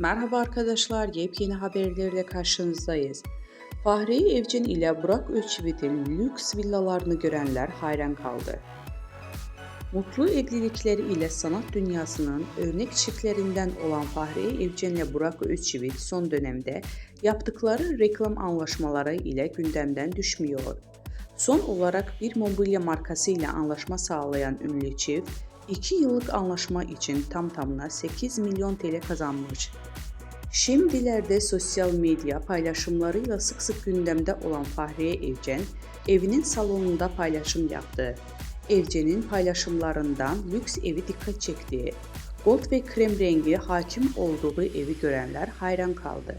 Merhaba arkadaşlar, yepyeni haberlerle karşınızdayız. Fahriye Evcen ile Burak Özçivit'in lüks villalarını görenler hayran kaldı. Mutlu evlilikleri ile sanat dünyasının örnek çiftlerinden olan Fahriye Evcen ile Burak Özçivit son dönemde yaptıkları reklam anlaşmaları ile gündemden düşmüyor. Son olarak bir mobilya markası ile anlaşma sağlayan ünlü çift, 2 yıllık anlaşma için tam tamına 8 milyon TL kazanmış. Şimdilerde sosyal medya paylaşımlarıyla sık sık gündemde olan Fahriye Evcen, evinin salonunda paylaşım yaptı. Evcen'in paylaşımlarından lüks evi dikkat çekti. Gold ve krem rengi hakim olduğu evi görenler hayran kaldı.